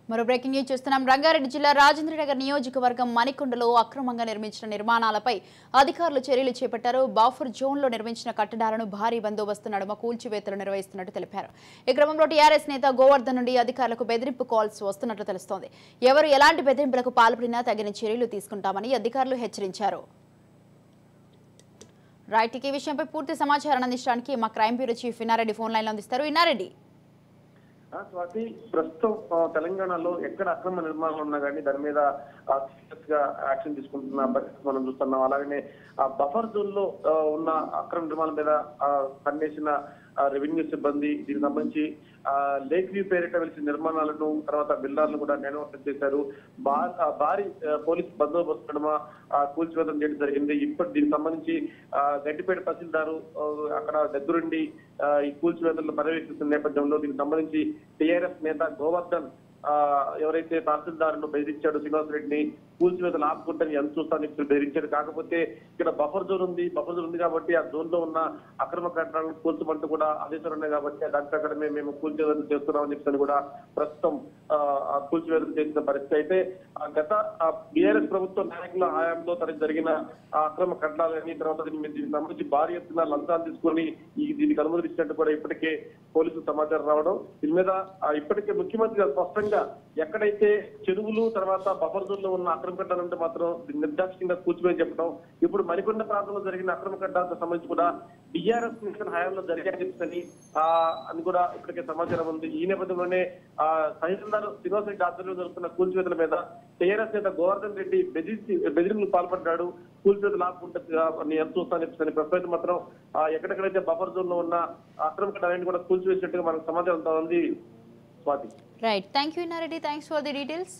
మరో breaking news చూస్తున్నాం. రంగారెడ్డి జిల్లా రాజేంద్రనగర్ నియోజకవర్గం మణికొండలో అక్రమంగా నిర్మించిన నిర్మాణాలపై అధికారులు చర్యలు చేపట్టారు. బఫర్ జోన్లో నిర్మించిన కట్టడాలను భారీ బందోబస్తు నడుమ కూల్చివేతలు నిర్వహిస్తున్నట్టు తెలిపారు. ఈ క్రమంలో టీఆర్ఎస్ నేత గోవర్ధన్ నుండి అధికారులకు బెదిరింపు కాల్స్ వస్తున్నట్లు తెలుస్తోంది. ఎవరు ఎలాంటి బెదిరింపులకు పాల్పడినా తగిన చర్యలు తీసుకుంటామని అధికారులు హెచ్చరించారు. రైట్, ఈ విషయంపై పూర్తి సమాచారం అందించడానికి మా crime bureau chief Inna Reddy phone లైన్లో అందిస్తారు. ఇన్నారెడ్డి, స్వాతి, ప్రస్తుతం తెలంగాణలో ఎక్కడ అక్రమ నిర్మాణాలు ఉన్నా కానీ దాని మీద సీరియస్ గా యాక్షన్ తీసుకుంటున్న పరిస్థితి మనం చూస్తున్నాం. అలాగనే బఫర్ జోన్ లో ఉన్న అక్రమ నిర్మాణాల మీద పనిచేసిన రెవెన్యూ సిబ్బంది దీనికి సంబంధించి లేక్ వ్యూ పేరిట వెలిసిన నిర్మాణాలను తర్వాత బిల్డర్లను కూడా నియమనం చేశారు. భారీ పోలీస్ బందోబస్తు నడుమ కూల్చివేతం చేయడం జరిగింది. ఇప్పటి దీనికి సంబంధించి గడ్డిపేట తహసీల్దారు అక్కడ దగ్గరుండి ఈ కూల్చివేతలను పర్యవేక్షిస్తున్న నేపథ్యంలో దీనికి సంబంధించి టీఆర్ఎస్ నేత గోవర్ధన్ ఎవరైతే తహసీల్దారును బెదిరించాడు శ్రీనివాస్ రెడ్డిని కూల్చివేతలు ఆపుకుంటే ఎంత చూస్తాను బెదిరించాడు. కాకపోతే ఇక్కడ బఫర్ జోన్ ఉంది కాబట్టి ఆ జోన్ లో ఉన్న అక్రమ కట్టడాలను కూల్చమంటూ కూడా ఆదేశాలు ఉన్నాయి కాబట్టి దాని ప్రకారమే మేము కూల్చివేతలు చేస్తున్నామని చెప్పని కూడా ప్రస్తుతం కూల్చివేతలు చేసిన పరిస్థితి. అయితే గత బీఆర్ఎస్ ప్రభుత్వ నాయకుల హయాంలో తనకు జరిగిన అక్రమ కట్టడాలని తర్వాత దీనికి సంబంధించి భారీ ఎత్తున లంచాలు తీసుకొని దీనికి అనుమతి ఇచ్చినట్టు కూడా ఇప్పటికే పోలీసులు సమాచారం రావడం, దీని మీద ఇప్పటికే ముఖ్యమంత్రి స్పష్టంగా ఎక్కడైతే చెరువులు తర్వాత బఫర్ జోన్ లో ఉన్న అక్రమ కట్టాలంటే మాత్రం నిర్దాక్షిణ్యంగా కూర్చుని చెప్పడం, ఇప్పుడు మణికొండ ప్రాంతంలో జరిగిన అక్రమ కట్టాలకు సంబంధించి కూడా బీఆర్ఎస్ మిషన్ హయాంలో జరిగాయని అని కూడా ఇప్పటికే సమాచారం ఉంది. ఈ నేపథ్యంలోనే తహసీల్దార్ శ్రీనివాస్ రెడ్డి ఆధ్వర్యంలో జరుగుతున్న కూల్చివేతల మీద టీఆర్ఎస్ నేత గోవర్ధన్ రెడ్డి బెదిరింపులకు పాల్పడ్డాడు. కూల్చివేతలు ఆపుకుంటే ఎంత చూస్తానని ప్రస్తుతం మాత్రం ఎక్కడెక్కడైతే బఫర్ జోన్ లో ఉన్న అక్రమ కట్టాలని కూడా కూల్చివేసినట్టుగా మనకు సమాచారం ఉంది. Swathi. Right, thank you Inna Reddy, thanks for the details.